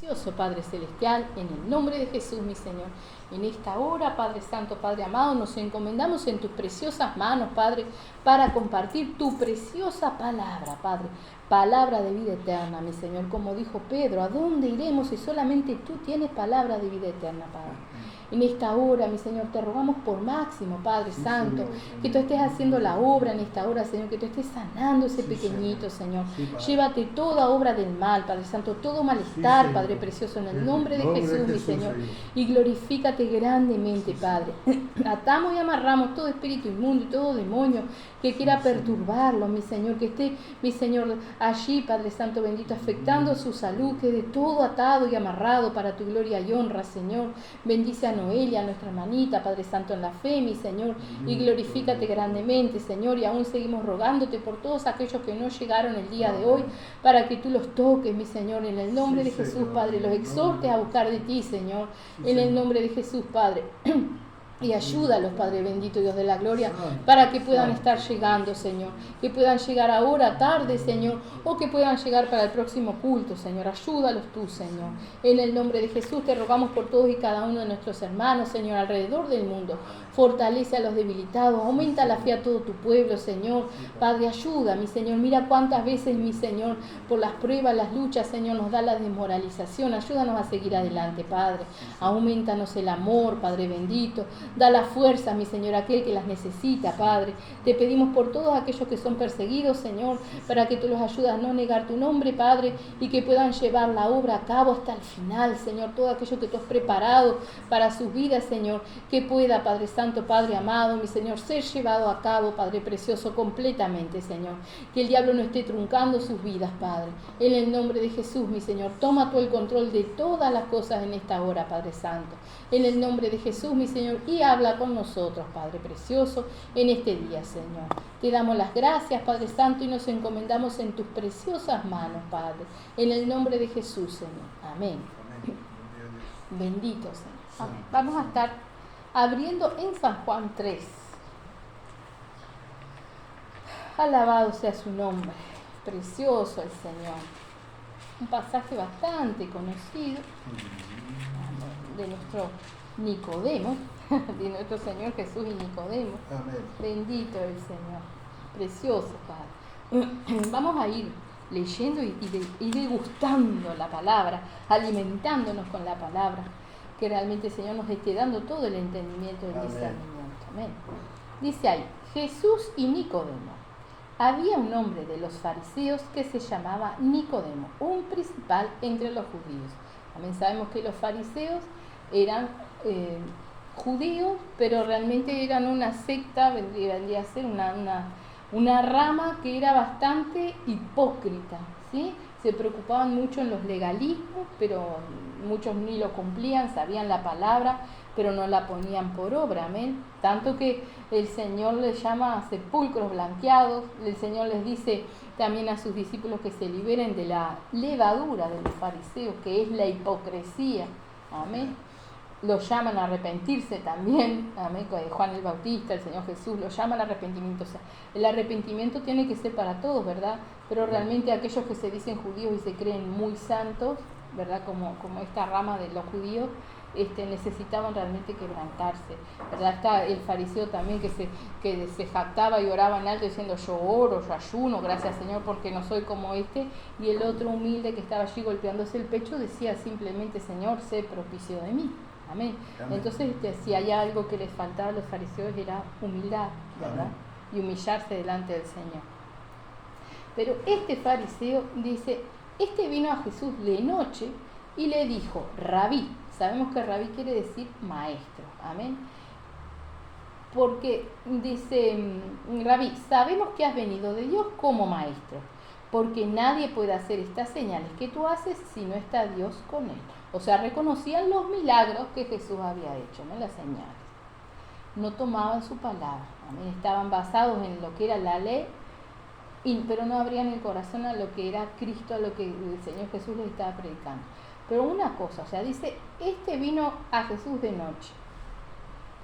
Precioso Padre Celestial, en el nombre de Jesús, mi Señor. En esta hora, Padre Santo, Padre amado, nos encomendamos en tus preciosas manos, Padre, para compartir tu preciosa palabra, Padre. Palabra de vida eterna, mi Señor. Como dijo Pedro, ¿a dónde iremos si solamente tú tienes palabra de vida eterna, Padre? En esta hora, mi Señor, te rogamos por Máximo, Padre Santo, que tú estés haciendo la obra en esta hora, Señor, que tú estés sanando ese pequeñito, Señor. Llévate toda obra del mal, Padre Santo, todo malestar, Padre precioso, en el nombre de Jesús, mi Señor. Y glorifícate grandemente, Padre. Atamos y amarramos todo espíritu inmundo y todo demonio que quiera perturbarlo, mi Señor, que esté, mi Señor, allí, Padre Santo bendito, afectando su salud, que de todo atado y amarrado para tu gloria y honra, Señor. Bendice a Noelia, a nuestra hermanita, Padre Santo, en la fe, mi Señor, y glorifícate grandemente, Señor, y aún seguimos rogándote por todos aquellos que no llegaron el día de hoy, para que tú los toques, mi Señor, en el nombre de Jesús, Padre, los exhortes a buscar de ti, Señor, en el nombre de Jesús, Padre. Y ayúdalos, Padre bendito, Dios de la gloria, para que puedan estar llegando, Señor. Que puedan llegar ahora, tarde, Señor, o que puedan llegar para el próximo culto, Señor. Ayúdalos tú, Señor. En el nombre de Jesús te rogamos por todos y cada uno de nuestros hermanos, Señor, alrededor del mundo. Fortalece a los debilitados, aumenta la fe a todo tu pueblo, Señor. Padre, ayuda, mi Señor. Mira cuántas veces, mi Señor, por las pruebas, las luchas, Señor, nos da la desmoralización. Ayúdanos a seguir adelante, Padre. Aumentanos el amor, Padre bendito. Da la fuerza, mi Señor, a aquel que las necesita, Padre. Te pedimos por todos aquellos que son perseguidos, Señor, para que tú los ayudes a no negar tu nombre, Padre, y que puedan llevar la obra a cabo hasta el final, Señor. Todo aquello que tú has preparado para sus vidas, Señor, que pueda, Padre Santo, Padre amado, mi Señor, ser llevado a cabo, Padre precioso, completamente, Señor. Que el diablo no esté truncando sus vidas, Padre. En el nombre de Jesús, mi Señor, toma tú el control de todas las cosas en esta hora, Padre Santo. En el nombre de Jesús, mi Señor, y habla con nosotros, Padre precioso, en este día, Señor. Te damos las gracias, Padre Santo, y nos encomendamos en tus preciosas manos, Padre. En el nombre de Jesús, Señor. Amén. Bendito, Señor. Amén. Vamos a estar abriendo en San Juan 3. Alabado sea su nombre. Precioso el Señor. Un pasaje bastante conocido de nuestro Nicodemo, de nuestro Señor Jesús y Nicodemo. Amén. Bendito el Señor. Precioso, Padre. Vamos a ir leyendo y degustando la palabra, alimentándonos con la palabra, que realmente el Señor nos esté dando todo el entendimiento del discernimiento. Amén. Dice ahí, Jesús y Nicodemo. Había un hombre de los fariseos que se llamaba Nicodemo, un principal entre los judíos. También sabemos que los fariseos eran judíos, pero realmente eran una secta, vendría a ser una rama que era bastante hipócrita, ¿sí? Se preocupaban mucho en los legalismos, pero muchos ni lo cumplían, sabían la palabra, pero no la ponían por obra, amén. Tanto que el Señor les llama sepulcros blanqueados, el Señor les dice también a sus discípulos que se liberen de la levadura de los fariseos, que es la hipocresía, amén. Los llaman a arrepentirse también, amén. Juan el Bautista, el Señor Jesús, los llaman al arrepentimiento. O sea, el arrepentimiento tiene que ser para todos, ¿verdad? Pero realmente aquellos que se dicen judíos y se creen muy santos, ¿verdad? Como esta rama de los judíos, necesitaban realmente quebrantarse, ¿verdad? Está el fariseo también que se jactaba y oraba en alto diciendo yo oro, yo ayuno, gracias Señor porque no soy como este, y el otro humilde que estaba allí golpeándose el pecho decía simplemente Señor, sé propicio de mí. Amén. Amén. Entonces, si hay algo que les faltaba a los fariseos era humildad, ¿verdad? Amén. Y humillarse delante del Señor. Pero este fariseo dice, vino a Jesús de noche y le dijo, Rabí. Sabemos que Rabí quiere decir maestro. Amén. Porque dice, Rabí, sabemos que has venido de Dios como maestro, porque nadie puede hacer estas señales que tú haces si no está Dios con él. O sea, reconocían los milagros que Jesús había hecho, ¿no? Las señales. No tomaban su palabra, ¿amén? Estaban basados en lo que era la ley, pero no abrían el corazón a lo que era Cristo, a lo que el Señor Jesús les estaba predicando. Pero una cosa, o sea, dice, vino a Jesús de noche.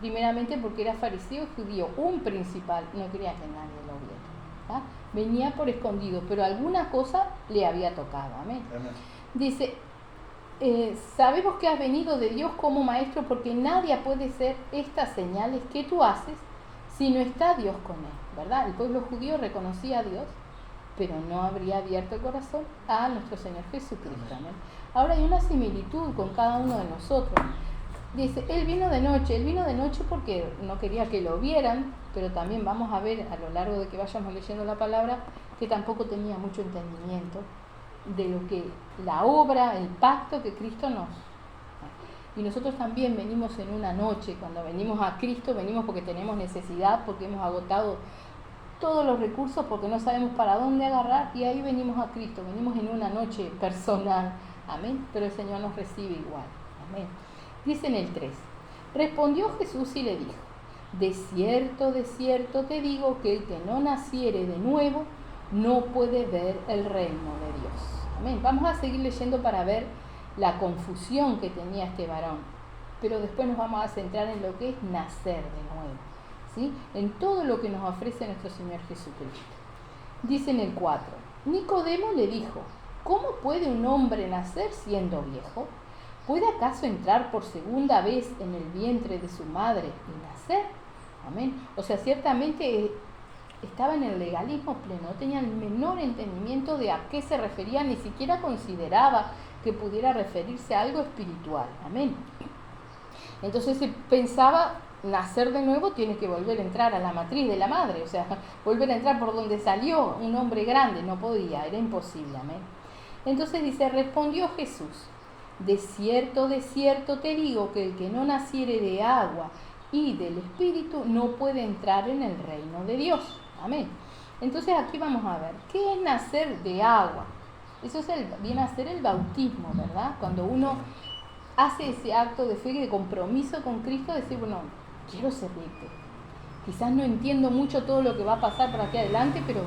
Primeramente porque era fariseo y judío, un principal, no quería que nadie lo viera, ¿tá? Venía por escondido, pero alguna cosa le había tocado, amén. Amén. Dice, sabemos que has venido de Dios como maestro, porque nadie puede hacer estas señales que tú haces si no está Dios con él, ¿verdad? El pueblo judío reconocía a Dios, pero no habría abierto el corazón a nuestro Señor Jesucristo. ¿No? Ahora hay una similitud con cada uno de nosotros. Dice, Él vino de noche porque no quería que lo vieran, pero también vamos a ver a lo largo de que vayamos leyendo la palabra que tampoco tenía mucho entendimiento de lo que la obra, el pacto que Cristo nos... Y nosotros también venimos en una noche, cuando venimos a Cristo, venimos porque tenemos necesidad, porque hemos agotado todos los recursos, porque no sabemos para dónde agarrar, y ahí venimos a Cristo, venimos en una noche personal, amén, pero el Señor nos recibe igual, amén. Dice en el 3, respondió Jesús y le dijo, de cierto te digo que el que no naciere de nuevo no puede ver el reino de Dios. Amén. Vamos a seguir leyendo para ver la confusión que tenía este varón, pero después nos vamos a centrar en lo que es nacer de nuevo, ¿sí? En todo lo que nos ofrece nuestro Señor Jesucristo. Dice en el 4, Nicodemo le dijo, ¿cómo puede un hombre nacer siendo viejo? ¿Puede acaso entrar por segunda vez en el vientre de su madre y nacer? Amén. O sea, ciertamente estaba en el legalismo pleno, no tenía el menor entendimiento de a qué se refería, ni siquiera consideraba que pudiera referirse a algo espiritual. Amén. Entonces se pensaba, nacer de nuevo tiene que volver a entrar a la matriz de la madre, o sea, volver a entrar por donde salió un hombre grande, no podía, era imposible. Amén. Entonces dice, respondió Jesús, de cierto te digo que el que no naciere de agua y del Espíritu no puede entrar en el reino de Dios. Amén. Entonces aquí vamos a ver, ¿qué es nacer de agua? Eso viene a ser el bautismo, ¿verdad? Cuando uno hace ese acto de fe y de compromiso con Cristo, decir, bueno, quiero servirte. Quizás no entiendo mucho todo lo que va a pasar para aquí adelante, pero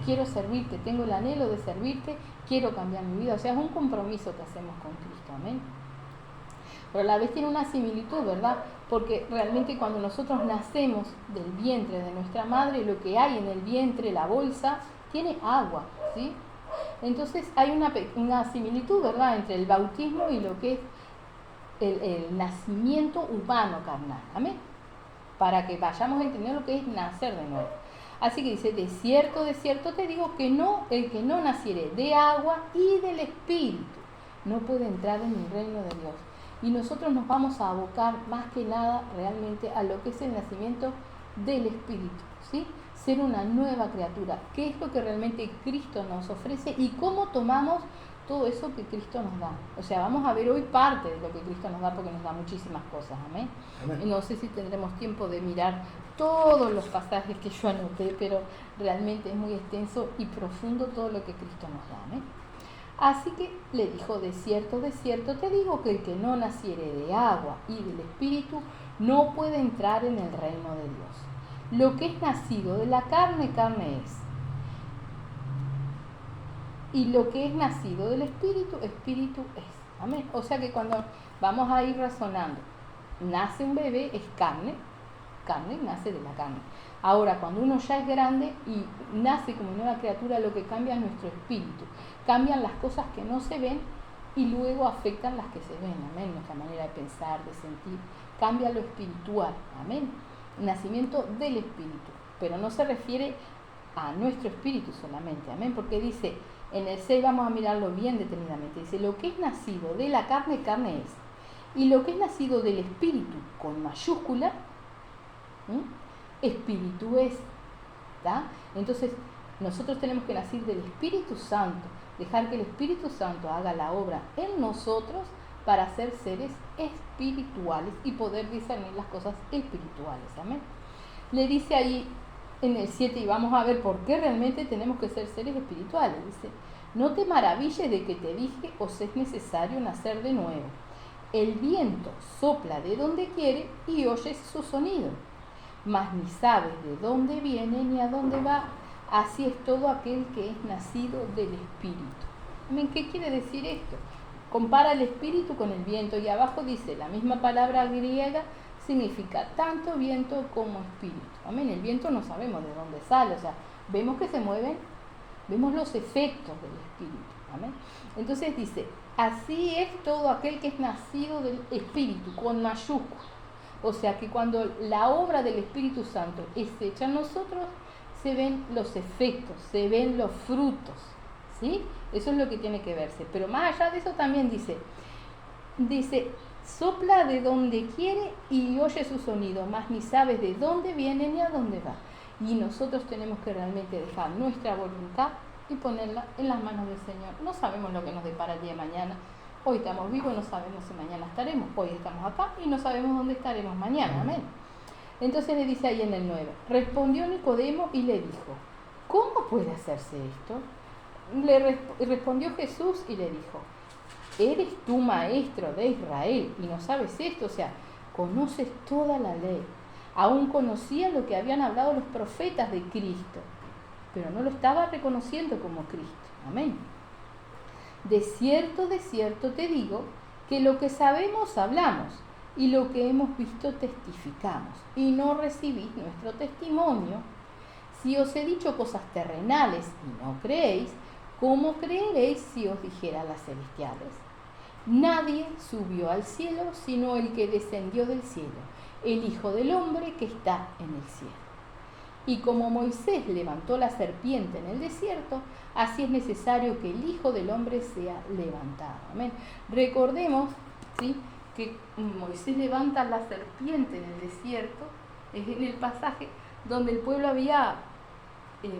quiero servirte, tengo el anhelo de servirte, quiero cambiar mi vida. O sea, es un compromiso que hacemos con Cristo, amén. Pero a la vez tiene una similitud, ¿verdad? Porque realmente cuando nosotros nacemos del vientre de nuestra madre, lo que hay en el vientre, la bolsa, tiene agua, ¿sí? Entonces hay una similitud, ¿verdad?, entre el bautismo y lo que es el nacimiento humano carnal, amén, para que vayamos a entender lo que es nacer de nuevo. Así que dice, de cierto te digo que no, el que no naciere de agua y del Espíritu no puede entrar en el reino de Dios. Y nosotros nos vamos a abocar más que nada realmente a lo que es el nacimiento del Espíritu, ¿sí? Ser una nueva criatura, qué es lo que realmente Cristo nos ofrece y cómo tomamos todo eso que Cristo nos da. O sea, vamos a ver hoy parte de lo que Cristo nos da, porque nos da muchísimas cosas, amén. Amén. No sé si tendremos tiempo de mirar todos los pasajes que yo anoté, pero realmente es muy extenso y profundo todo lo que Cristo nos da, amén. Así que le dijo, de cierto te digo que el que no naciere de agua y del Espíritu no puede entrar en el reino de Dios. Lo que es nacido de la carne, carne es. Y lo que es nacido del Espíritu, Espíritu es. Amén. O sea que cuando vamos a ir razonando, nace un bebé, es carne nace de la carne. Ahora, cuando uno ya es grande y nace como nueva criatura, lo que cambia es nuestro espíritu. Cambian las cosas que no se ven y luego afectan las que se ven, amén. Nuestra manera de pensar, de sentir, cambia lo espiritual, amén. Nacimiento del Espíritu, pero no se refiere a nuestro espíritu solamente, amén, porque dice, en el 6 vamos a mirarlo bien detenidamente, dice, lo que es nacido de la carne, carne es, y lo que es nacido del Espíritu, con mayúscula, Espíritu es, ¿tá? Entonces, nosotros tenemos que nacer del Espíritu Santo, dejar que el Espíritu Santo haga la obra en nosotros para ser seres espirituales y poder discernir las cosas espirituales, amén. Le dice ahí en el 7, y vamos a ver por qué realmente tenemos que ser seres espirituales, dice, no te maravilles de que te dije, os es necesario nacer de nuevo. El viento sopla de donde quiere y oyes su sonido, mas ni sabes de dónde viene ni a dónde va. Así es todo aquel que es nacido del Espíritu. Amén. ¿Qué quiere decir esto? Compara el Espíritu con el viento y abajo dice, la misma palabra griega significa tanto viento como Espíritu. Amén. El viento no sabemos de dónde sale, o sea, vemos que se mueven, vemos los efectos del Espíritu. Amén. Entonces dice, así es todo aquel que es nacido del Espíritu, con mayúscula. O sea que cuando la obra del Espíritu Santo es hecha en nosotros, se ven los efectos, se ven los frutos, ¿sí? Eso es lo que tiene que verse. Pero más allá de eso también dice, sopla de donde quiere y oye su sonido, mas ni sabes de dónde viene ni a dónde va. Y nosotros tenemos que realmente dejar nuestra voluntad y ponerla en las manos del Señor. No sabemos lo que nos depara el día de mañana. Hoy estamos vivos, no sabemos si mañana estaremos. Hoy estamos acá y no sabemos dónde estaremos mañana. Amén. Entonces le dice ahí en el 9, respondió Nicodemo y le dijo, ¿cómo puede hacerse esto? Respondió Jesús y le dijo, ¿eres tú maestro de Israel y no sabes esto? O sea, conoces toda la ley. Aún conocía lo que habían hablado los profetas de Cristo, pero no lo estaba reconociendo como Cristo. Amén. De cierto te digo, que lo que sabemos hablamos, y lo que hemos visto testificamos, y no recibís nuestro testimonio. Si os he dicho cosas terrenales y no creéis, ¿cómo creeréis si os dijera las celestiales? Nadie subió al cielo, sino el que descendió del cielo, el Hijo del Hombre que está en el cielo. Y como Moisés levantó la serpiente en el desierto, así es necesario que el Hijo del Hombre sea levantado. Amén. Recordemos, ¿sí?, que Moisés levanta la serpiente en el desierto, es en el pasaje donde el pueblo había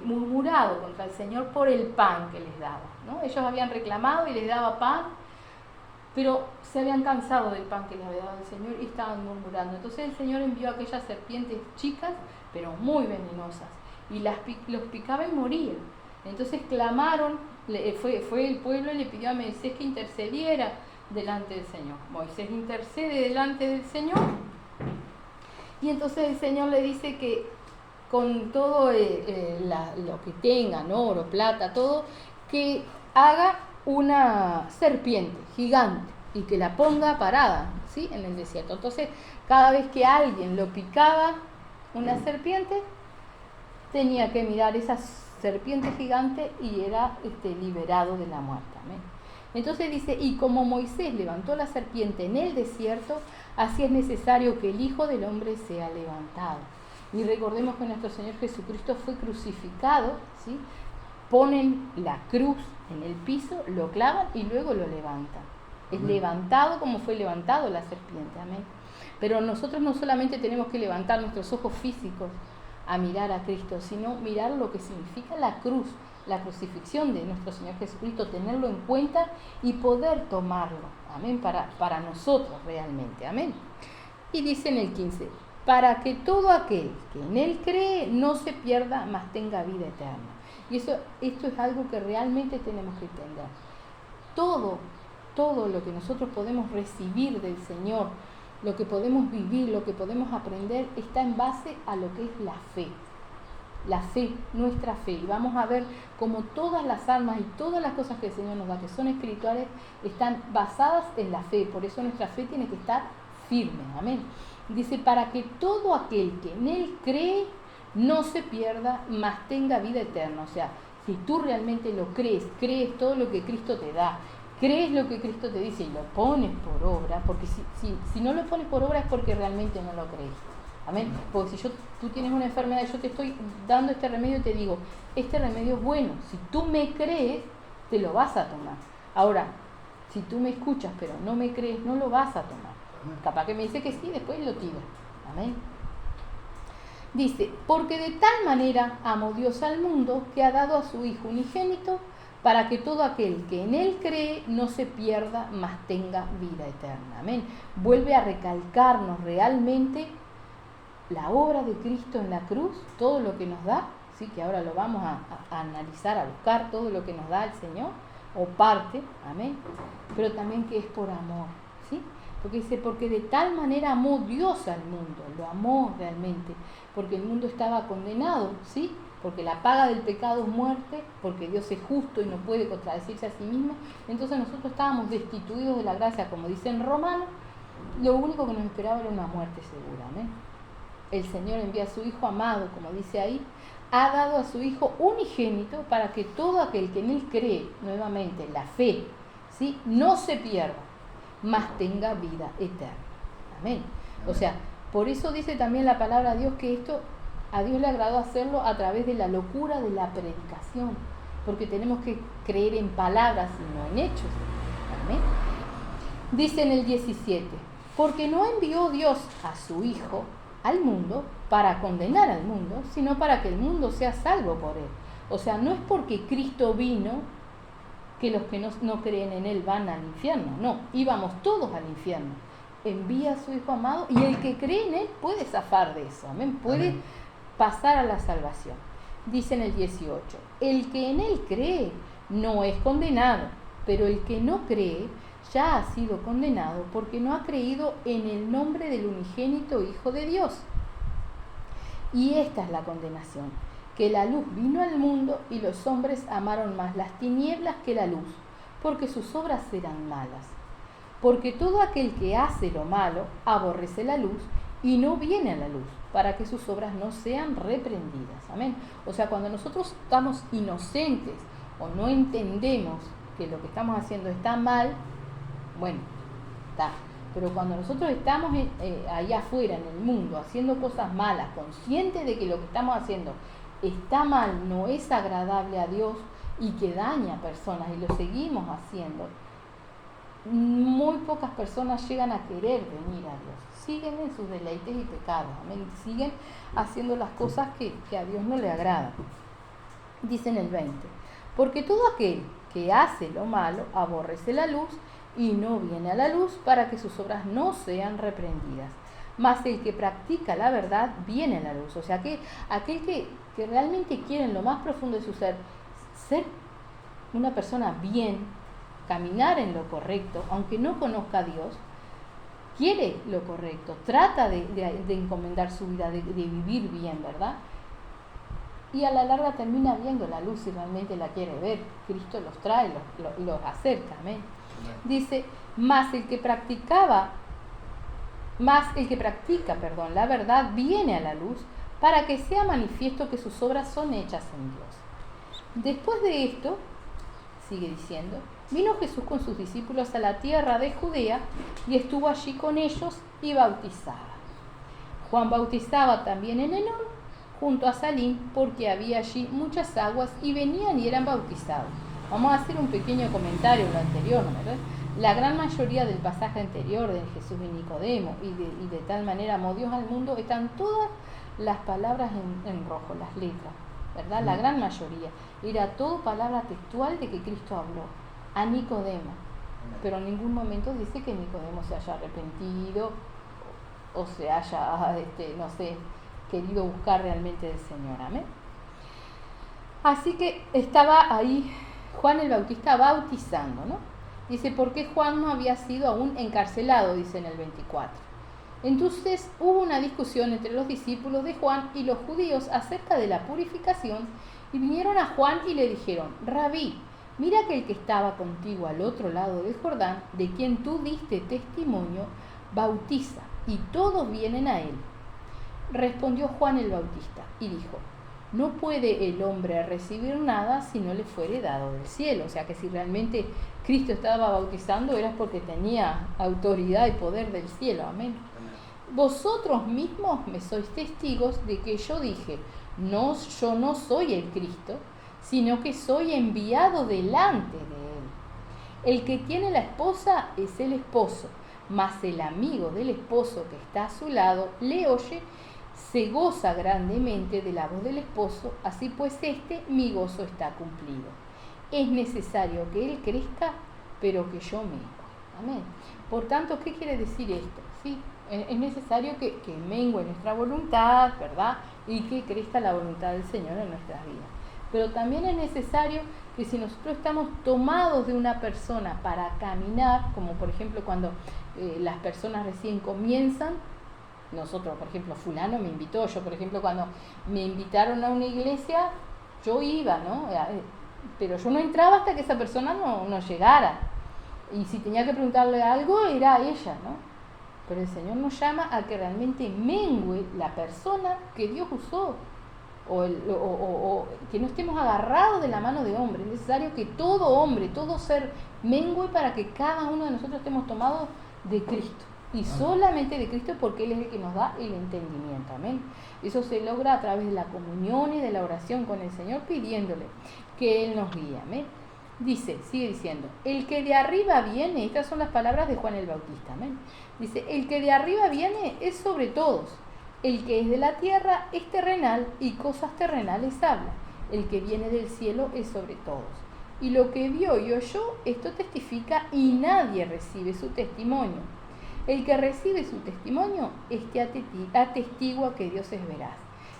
murmurado contra el Señor por el pan que les daba, ¿no? Ellos habían reclamado y les daba pan, pero se habían cansado del pan que les había dado el Señor y estaban murmurando. Entonces el Señor envió aquellas serpientes chicas, pero muy venenosas, y los picaba y morían. Entonces clamaron, fue el pueblo y le pidió a Moisés que intercediera delante del Señor. Moisés intercede delante del Señor, y entonces el Señor le dice que con todo lo que tengan, oro, plata, todo, que haga una serpiente gigante y que la ponga parada, ¿sí?, en el desierto. Entonces, cada vez que alguien lo picaba una serpiente, tenía que mirar esa serpiente gigante y era liberado de la muerte. Amén. Entonces dice, y como Moisés levantó la serpiente en el desierto, así es necesario que el Hijo del Hombre sea levantado. Y recordemos que nuestro Señor Jesucristo fue crucificado, ¿sí? Ponen la cruz en el piso, lo clavan y luego lo levantan. Es levantado como fue levantado la serpiente. Amén. Pero nosotros no solamente tenemos que levantar nuestros ojos físicos a mirar a Cristo, sino mirar lo que significa la cruz, la crucifixión de nuestro Señor Jesucristo, tenerlo en cuenta y poder tomarlo, amén, para nosotros realmente, amén. Y dice en el 15, para que todo aquel que en Él cree no se pierda, mas tenga vida eterna. Y esto es algo que realmente tenemos que entender. Todo lo que nosotros podemos recibir del Señor, lo que podemos vivir, lo que podemos aprender, está en base a lo que es la fe. La fe, nuestra fe. Y vamos a ver cómo todas las almas y todas las cosas que el Señor nos da, que son espirituales, están basadas en la fe. Por eso nuestra fe tiene que estar firme. Amén. Dice, para que todo aquel que en Él cree no se pierda, mas tenga vida eterna. O sea, si tú realmente lo crees todo lo que Cristo te da, crees lo que Cristo te dice y lo pones por obra, porque si no lo pones por obra es porque realmente no lo crees. Amén. Porque si tú tienes una enfermedad y yo te estoy dando este remedio y te digo, este remedio es bueno, si tú me crees, te lo vas a tomar. Ahora, si tú me escuchas pero no me crees, no lo vas a tomar. Capaz que me dice que sí, después lo tira. Amén. Dice, porque de tal manera amó Dios al mundo que ha dado a su Hijo unigénito, para que todo aquel que en Él cree no se pierda, mas tenga vida eterna. Amén. Vuelve a recalcarnos realmente la obra de Cristo en la cruz, todo lo que nos da, ¿sí?, que ahora lo vamos a analizar, a buscar todo lo que nos da el Señor, o parte, amén, pero también que es por amor, ¿sí? Porque dice, porque de tal manera amó Dios al mundo, lo amó realmente, porque el mundo estaba condenado, ¿sí? Porque la paga del pecado es muerte, porque Dios es justo y no puede contradecirse a sí mismo. Entonces nosotros estábamos destituidos de la gracia, como dice en Romanos, lo único que nos esperaba era una muerte segura, amén. El Señor envía a su Hijo amado, como dice ahí, ha dado a su Hijo unigénito para que todo aquel que en Él cree, nuevamente la fe, ¿sí? No se pierda, mas tenga vida eterna. Amén. O sea, por eso dice también la palabra de Dios que esto a Dios le agradó hacerlo a través de la locura de la predicación, porque tenemos que creer en palabras y no en hechos. Amén. Dice en el 17, porque no envió Dios a su Hijo al mundo para condenar al mundo, sino para que el mundo sea salvo por él. O sea, no es porque Cristo vino que los que no creen en él van al infierno, no, íbamos todos al infierno. Envía a su Hijo amado y el que cree en él puede zafar de eso, amén, puede pasar a la salvación. Dice en el 18, el que en él cree no es condenado, pero el que no cree ya ha sido condenado porque no ha creído en el nombre del unigénito Hijo de Dios. Y esta es la condenación, que la luz vino al mundo y los hombres amaron más las tinieblas que la luz, porque sus obras eran malas. Porque todo aquel que hace lo malo aborrece la luz y no viene a la luz, para que sus obras no sean reprendidas. Amén. O sea, cuando nosotros estamos inocentes o no entendemos que lo que estamos haciendo está mal, bueno, está. Pero cuando nosotros estamos allá afuera en el mundo haciendo cosas malas, conscientes de que lo que estamos haciendo está mal, no es agradable a Dios y que daña a personas y lo seguimos haciendo, muy pocas personas llegan a querer venir a Dios. Siguen en sus deleites y pecados, amén. Siguen haciendo las cosas que a Dios no le agradan. Dice en el 20, porque todo aquel que hace lo malo aborrece la luz y no viene a la luz para que sus obras no sean reprendidas. Mas el que practica la verdad viene a la luz. O sea, que aquel que realmente quiere en lo más profundo de su ser una persona bien, caminar en lo correcto, aunque no conozca a Dios, quiere lo correcto, trata de encomendar su vida, de vivir bien, ¿verdad? Y a la larga termina viendo la luz si realmente la quiere ver. Cristo los trae, los acerca, amén. Dice, más el que practica, la verdad viene a la luz para que sea manifiesto que sus obras son hechas en Dios. Después de esto, sigue diciendo, vino Jesús con sus discípulos a la tierra de Judea y estuvo allí con ellos y bautizaba. Juan bautizaba también en Enón, junto a Salim, porque había allí muchas aguas y venían y eran bautizados. Vamos a hacer un pequeño comentario en lo anterior, ¿verdad? La gran mayoría del pasaje anterior de Jesús y Nicodemo y de tal manera amó Dios al mundo, están todas las palabras en rojo, las letras, ¿verdad? La gran mayoría. Era todo palabra textual de que Cristo habló a Nicodemo, pero en ningún momento dice que Nicodemo se haya arrepentido o se haya, querido buscar realmente del Señor. Amén. Así que estaba ahí Juan el Bautista bautizando, ¿no? Dice, porque Juan no había sido aún encarcelado, dice en el 24. Entonces hubo una discusión entre los discípulos de Juan y los judíos acerca de la purificación, y vinieron a Juan y le dijeron, Rabí, mira que el que estaba contigo al otro lado del Jordán, de quien tú diste testimonio, bautiza, y todos vienen a él. Respondió Juan el Bautista y dijo, no puede el hombre recibir nada si no le fuere dado del cielo. O sea que si realmente Cristo estaba bautizando era porque tenía autoridad y poder del cielo. Amén. Vosotros mismos me sois testigos de que yo dije, yo no soy el Cristo, sino que soy enviado delante de él. El que tiene la esposa es el esposo, mas el amigo del esposo que está a su lado le oye, se goza grandemente de la voz del esposo, así pues mi gozo está cumplido. Es necesario que él crezca, pero que yo mengue. Amén. Por tanto, ¿qué quiere decir esto? Sí, es necesario que mengue nuestra voluntad, ¿verdad? Y que crezca la voluntad del Señor en nuestras vidas. Pero también es necesario que si nosotros estamos tomados de una persona para caminar, como por ejemplo cuando las personas recién comienzan, nosotros, por ejemplo, fulano me invitó, yo por ejemplo cuando me invitaron a una iglesia, yo iba, ¿no? Pero yo no entraba hasta que esa persona no llegara. Y si tenía que preguntarle algo, era a ella, ¿no? Pero el Señor nos llama a que realmente mengue la persona que Dios usó. O que no estemos agarrados de la mano de hombre. Es necesario que todo hombre, todo ser mengue para que cada uno de nosotros estemos tomados de Cristo. Y solamente de Cristo, porque Él es el que nos da el entendimiento. Amén. Eso se logra a través de la comunión y de la oración con el Señor, pidiéndole que Él nos guíe. Amén. Dice, sigue diciendo, el que de arriba viene, estas son las palabras de Juan el Bautista. Amén. Dice, el que de arriba viene es sobre todos. El que es de la tierra es terrenal y cosas terrenales habla. El que viene del cielo es sobre todos. Y lo que vio y oyó, esto testifica y nadie recibe su testimonio. El que recibe su testimonio, atestigua que Dios es veraz.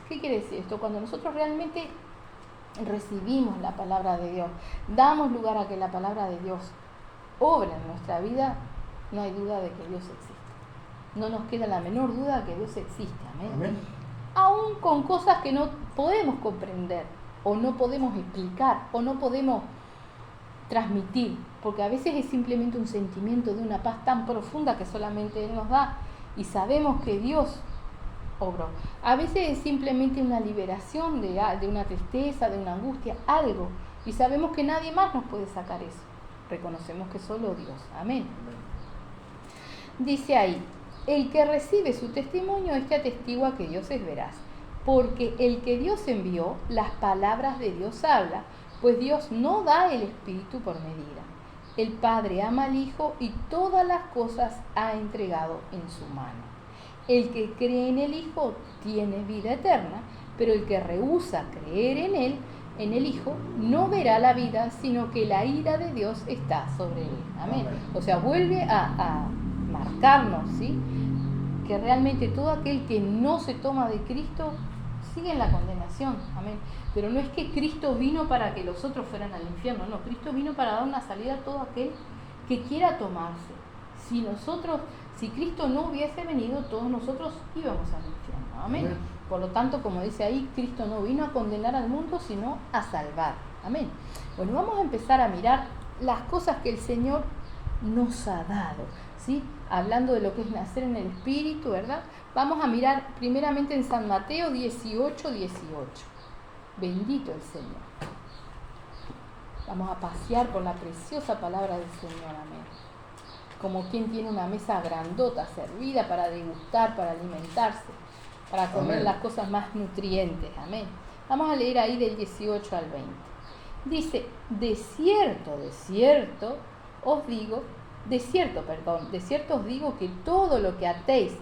¿Qué quiere decir esto? Cuando nosotros realmente recibimos la palabra de Dios, damos lugar a que la palabra de Dios obra en nuestra vida, no hay duda de que Dios existe. No nos queda la menor duda de que Dios existe. Amén. Amén. Aún con cosas que no podemos comprender, o no podemos explicar, o no podemos transmitir, porque a veces es simplemente un sentimiento de una paz tan profunda que solamente Él nos da, y sabemos que Dios obró. A veces es simplemente una liberación de una tristeza, de una angustia, algo, y sabemos que nadie más nos puede sacar eso. Reconocemos que solo Dios. Amén. Dice ahí, el que recibe su testimonio, atestigua que Dios es veraz, porque el que Dios envió, las palabras de Dios habla, pues Dios no da el Espíritu por medida. El Padre ama al Hijo y todas las cosas ha entregado en su mano. El que cree en el Hijo tiene vida eterna, pero el que rehúsa creer en el Hijo, no verá la vida, sino que la ira de Dios está sobre él. Amén. O sea, vuelve a marcarnos, ¿sí?, que realmente todo aquel que no se toma de Cristo sigue en la condenación. Amén. Pero no es que Cristo vino para que los otros fueran al infierno, no, Cristo vino para dar una salida a todo aquel que quiera tomarse. Si Cristo no hubiese venido, todos nosotros íbamos al infierno. Amén. Amén. Por lo tanto, como dice ahí, Cristo no vino a condenar al mundo, sino a salvar. Amén. Bueno, vamos a empezar a mirar las cosas que el Señor nos ha dado, ¿sí? Hablando de lo que es nacer en el Espíritu, ¿verdad? Vamos a mirar primeramente en San Mateo 18:18. Bendito el Señor. Vamos a pasear por la preciosa palabra del Señor. Amén. Como quien tiene una mesa grandota servida para degustar, para alimentarse, para comer las cosas más nutrientes. Amén. Vamos a leer ahí del 18 al 20. Dice, de cierto os digo que todo lo que atéis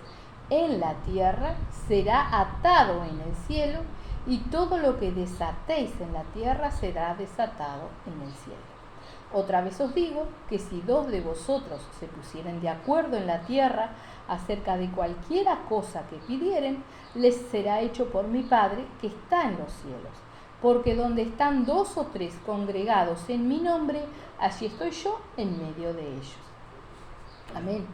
en la tierra será atado en el cielo, y todo lo que desatéis en la tierra será desatado en el cielo. Otra vez os digo que si 2 de vosotros se pusieren de acuerdo en la tierra acerca de cualquiera cosa que pidieren, les será hecho por mi Padre que está en los cielos. Porque donde están 2 o 3 congregados en mi nombre, allí estoy yo en medio de ellos. Amén.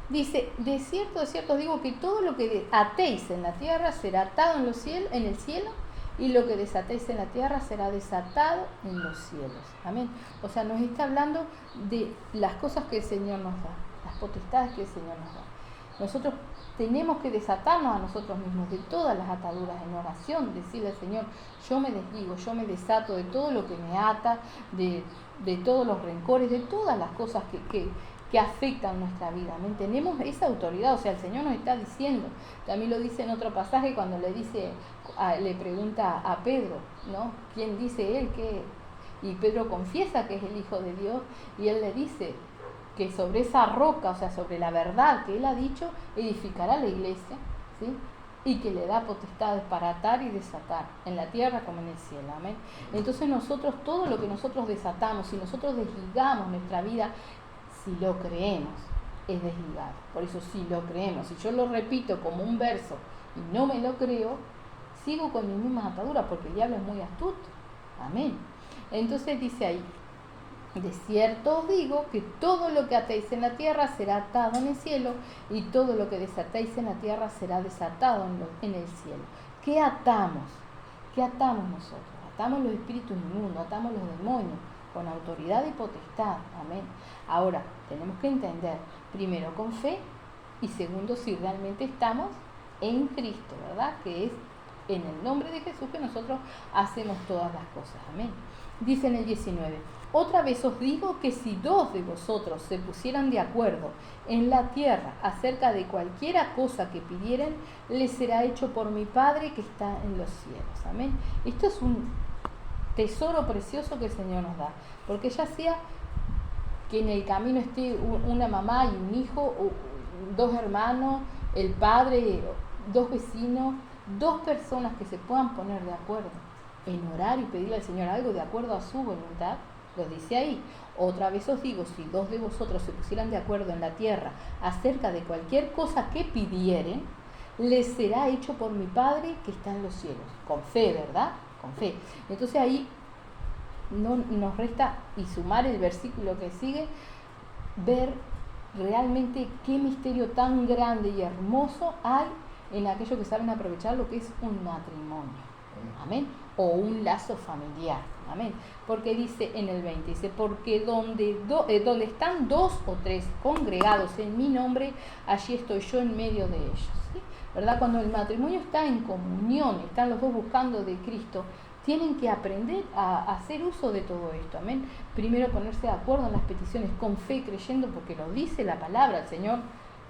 Dice, de cierto os digo que todo lo que atéis en la tierra será atado en el cielo, y lo que desatéis en la tierra será desatado en los cielos. Amén. O sea, nos está hablando de las cosas que el Señor nos da, las potestades que el Señor nos da. Nosotros tenemos que desatarnos a nosotros mismos de todas las ataduras en oración, decirle al Señor, yo me desligo, yo me desato de todo lo que me ata, de todos los rencores, de todas las cosas que afectan nuestra vida. ¿Amén? Tenemos esa autoridad, o sea, el Señor nos está diciendo. También lo dice en otro pasaje cuando le pregunta a Pedro, ¿no? ¿Quién dice él que? Y Pedro confiesa que es el Hijo de Dios, y él le dice que sobre esa roca, o sea, sobre la verdad que él ha dicho, edificará la iglesia, ¿sí? Y que le da potestades para atar y desatar, en la tierra como en el cielo. Amén. Entonces nosotros, todo lo que nosotros desatamos, si nosotros desligamos nuestra vida, si lo creemos, es desligado. Por eso, si lo creemos, si yo lo repito como un verso y no me lo creo, sigo con mis mismas ataduras, porque el diablo es muy astuto. Amén. Entonces dice ahí, de cierto os digo que todo lo que atéis en la tierra será atado en el cielo, y todo lo que desatéis en la tierra será desatado en el cielo. ¿Qué atamos? ¿Qué atamos nosotros? Atamos los espíritus inmundos, atamos los demonios, con autoridad y potestad. Amén. Ahora, tenemos que entender, primero con fe, y segundo, si realmente estamos en Cristo, ¿verdad? Que es en el nombre de Jesús que nosotros hacemos todas las cosas. Amén. Dice en el 19, otra vez os digo que si 2 de vosotros se pusieran de acuerdo en la tierra acerca de cualquiera cosa que pidieren, les será hecho por mi Padre que está en los cielos. Amén. Esto es un tesoro precioso que el Señor nos da, porque ya sea que en el camino esté una mamá y un hijo, o 2 hermanos, el padre, 2 vecinos, 2 personas que se puedan poner de acuerdo en orar y pedirle al Señor algo de acuerdo a su voluntad, lo dice ahí. Otra vez os digo, si 2 de vosotros se pusieran de acuerdo en la tierra acerca de cualquier cosa que pidieren, les será hecho por mi Padre que está en los cielos. Con fe, ¿verdad? Con fe. Entonces ahí no nos resta, y sumar el versículo que sigue, ver realmente qué misterio tan grande y hermoso hay en aquellos que saben aprovechar lo que es un matrimonio. Amén. O un lazo familiar. Amén. Porque dice en el 20, dice, porque donde están 2 o 3 congregados en mi nombre, allí estoy yo en medio de ellos. ¿Sí? ¿Verdad? Cuando el matrimonio está en comunión, están los 2 buscando de Cristo, tienen que aprender a hacer uso de todo esto. Amén. Primero ponerse de acuerdo en las peticiones con fe, creyendo, porque lo dice la palabra, el Señor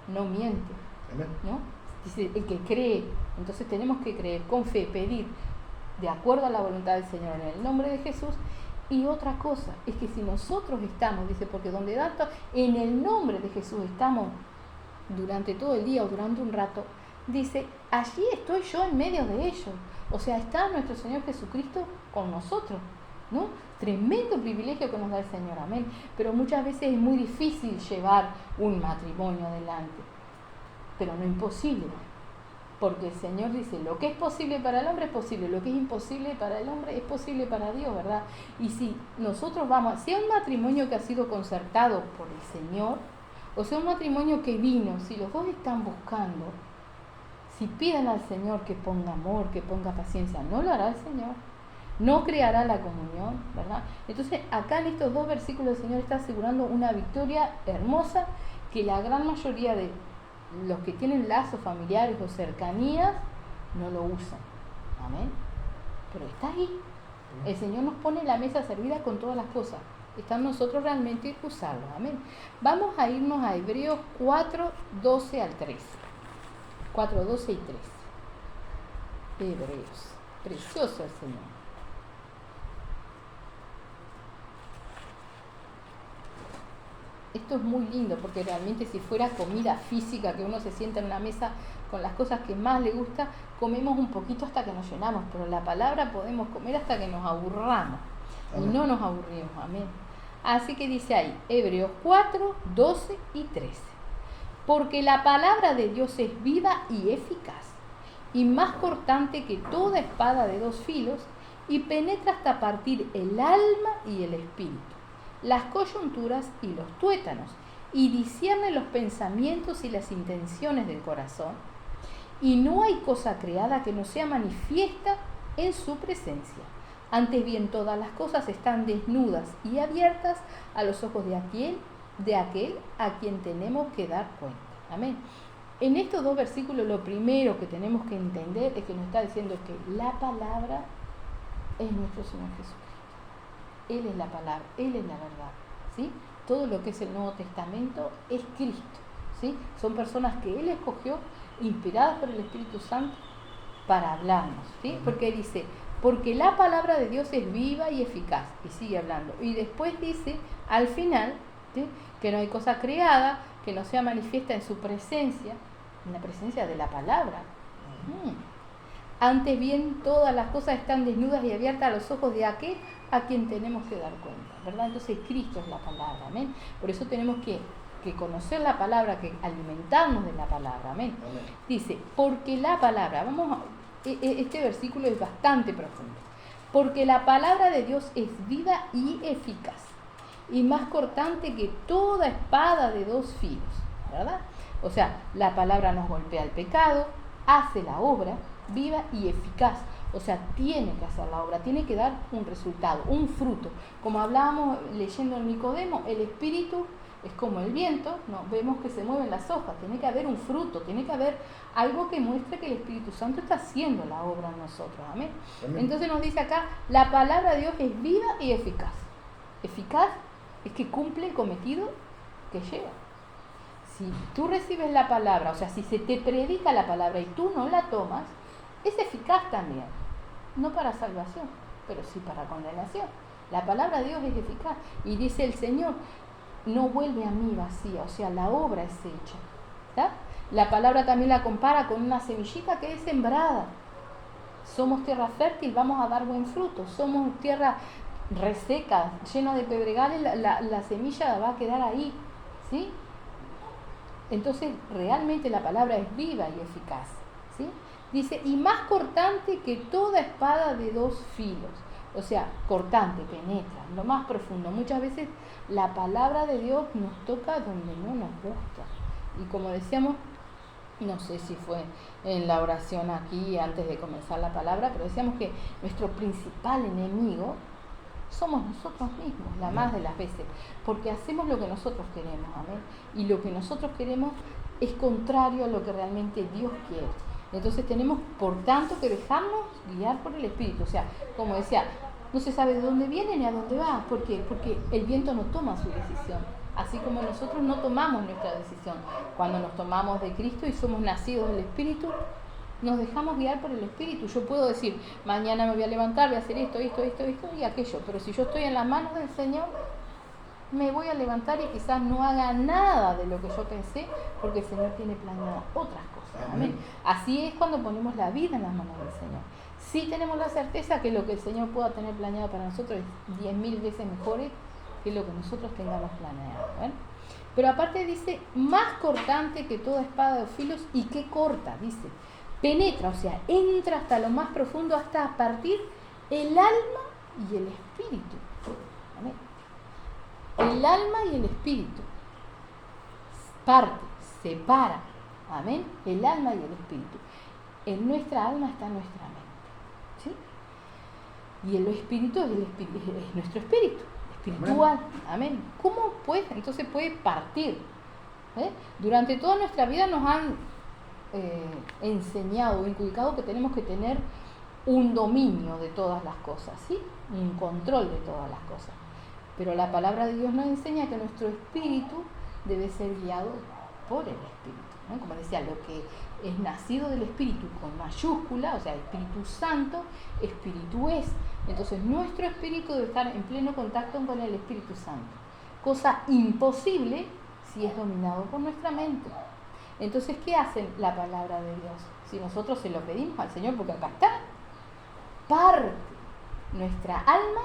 no miente. Amén. ¿No? Dice el que cree. Entonces tenemos que creer con fe, pedir de acuerdo a la voluntad del Señor en el nombre de Jesús. Y otra cosa es que si nosotros estamos, dice, porque donde tanto en el nombre de Jesús estamos durante todo el día o durante un rato, dice, allí estoy yo en medio de ellos. O sea, está nuestro Señor Jesucristo con nosotros, ¿no? Tremendo privilegio que nos da el Señor, amén. Pero muchas veces es muy difícil llevar un matrimonio adelante, pero no imposible, porque el Señor dice, lo que es posible para el hombre es posible, lo que es imposible para el hombre es posible para Dios, ¿verdad? Y si nosotros vamos, sea un matrimonio que ha sido concertado por el Señor, o sea un matrimonio que vino, si los 2 están buscando, si piden al Señor que ponga amor, que ponga paciencia, no lo hará el Señor, no creará la comunión, ¿verdad? Entonces acá en estos 2 versículos el Señor está asegurando una victoria hermosa que la gran mayoría de los que tienen lazos familiares o cercanías no lo usan. Amén. Pero está ahí. El Señor nos pone la mesa servida con todas las cosas. Está en nosotros realmente usarlo. Amén. Vamos a irnos a Hebreos 4, 12 al 13. 4, 12 y 13. Hebreos. Precioso el Señor. Esto es muy lindo, porque realmente si fuera comida física, que uno se sienta en una mesa con las cosas que más le gusta, comemos un poquito hasta que nos llenamos, pero la palabra podemos comer hasta que nos aburramos. Amén. Y no nos aburrimos, amén. Así que dice ahí, Hebreos 4, 12 y 13. Porque la palabra de Dios es viva y eficaz, y más cortante que toda espada de 2 filos, y penetra hasta partir el alma y el espíritu, las coyunturas y los tuétanos, y discierne los pensamientos y las intenciones del corazón, y no hay cosa creada que no sea manifiesta en su presencia. Antes bien, todas las cosas están desnudas y abiertas a los ojos de aquel a quien tenemos que dar cuenta. Amén. En estos 2 versículos lo primero que tenemos que entender es que nos está diciendo que la palabra es nuestro Señor Jesucristo. Él es la palabra, Él es la verdad, ¿sí? Todo lo que es el Nuevo Testamento es Cristo, ¿sí? Son personas que Él escogió, inspiradas por el Espíritu Santo, para hablarnos, ¿sí? Porque dice, porque la palabra de Dios es viva y eficaz, y sigue hablando. Y después dice, al final, ¿sí?, que no hay cosa creada que no sea manifiesta en su presencia, en la presencia de la palabra. Antes bien, todas las cosas están desnudas y abiertas a los ojos de aquel a quien tenemos que dar cuenta, ¿verdad? Entonces Cristo es la palabra, amén. Por eso tenemos que conocer la palabra, que alimentarnos de la palabra, amén. Dice, porque la palabra, este versículo es bastante profundo, porque la palabra de Dios es viva y eficaz, y más cortante que toda espada de 2 filos, ¿verdad? O sea, la palabra nos golpea el pecado, hace la obra, viva y eficaz. O sea, tiene que hacer la obra, tiene que dar un resultado, un fruto. Como hablábamos leyendo en Nicodemo, el Espíritu Es como el viento, ¿no? Vemos que se mueven las hojas, tiene que haber un fruto, tiene que haber algo que muestre que el Espíritu Santo está haciendo la obra en nosotros. Amén. Amén. Entonces nos dice acá, la palabra de Dios es viva y eficaz. Eficaz es que cumple el cometido que lleva. Si tú recibes la palabra, o sea, si se te predica la palabra y tú no la tomas, es eficaz también. No para salvación, pero sí para condenación. La palabra de Dios es eficaz. Y dice el Señor, no vuelve a mí vacía, o sea, la obra es hecha. ¿Está? La palabra también la compara con una semillita que es sembrada. Somos tierra fértil, vamos a dar buen fruto. Somos tierra reseca, llena de pedregales, la semilla va a quedar ahí, ¿sí? Entonces, realmente la palabra es viva y eficaz, ¿sí? Dice, y más cortante que toda espada de 2 filos. O sea, cortante, penetra, lo más profundo. Muchas veces la palabra de Dios nos toca donde no nos gusta. Y como decíamos, no sé si fue en la oración aquí antes de comenzar la palabra, pero decíamos que nuestro principal enemigo somos nosotros mismos, la más de las veces, porque hacemos lo que nosotros queremos, amén. Y lo que nosotros queremos es contrario a lo que realmente Dios quiere. Entonces tenemos, por tanto, que dejarnos guiar por el Espíritu. O sea, como decía, no se sabe de dónde viene ni a dónde va. ¿Por qué? Porque el viento no toma su decisión. Así como nosotros no tomamos nuestra decisión. Cuando nos tomamos de Cristo y somos nacidos del Espíritu, nos dejamos guiar por el Espíritu. Yo puedo decir, mañana me voy a levantar, voy a hacer esto y aquello. Pero si yo estoy en las manos del Señor, me voy a levantar y quizás no haga nada de lo que yo pensé, porque el Señor tiene planeado otras cosas. Amén. Así es cuando ponemos la vida en las manos del Señor. Sí tenemos la certeza que lo que el Señor pueda tener planeado para nosotros es 10.000 veces mejor que lo que nosotros tengamos planeado. ¿Ven? Pero aparte dice, más cortante que toda espada de 2 filos, y qué corta, dice. Penetra, o sea, entra hasta lo más profundo, hasta partir el alma y el espíritu. Amén. El alma y el espíritu. Parte, separa. Amén. El alma y el espíritu. En nuestra alma está nuestra mente. ¿Sí? Y el espíritu es nuestro espíritu, espiritual. Amén. ¿Cómo pues? Entonces puede partir. Durante toda nuestra vida nos han enseñado o inculcado que tenemos que tener un dominio de todas las cosas, ¿sí? Un control de todas las cosas. Pero la palabra de Dios nos enseña que nuestro espíritu debe ser guiado por el Espíritu, ¿no? Como decía, lo que es nacido del Espíritu con mayúscula, o sea, Espíritu Santo, Espíritu es. Entonces nuestro espíritu debe estar en pleno contacto con el Espíritu Santo. Cosa imposible si es dominado por nuestra mente. Entonces, ¿qué hace la palabra de Dios? Si nosotros se lo pedimos al Señor, porque acá está, parte nuestra alma,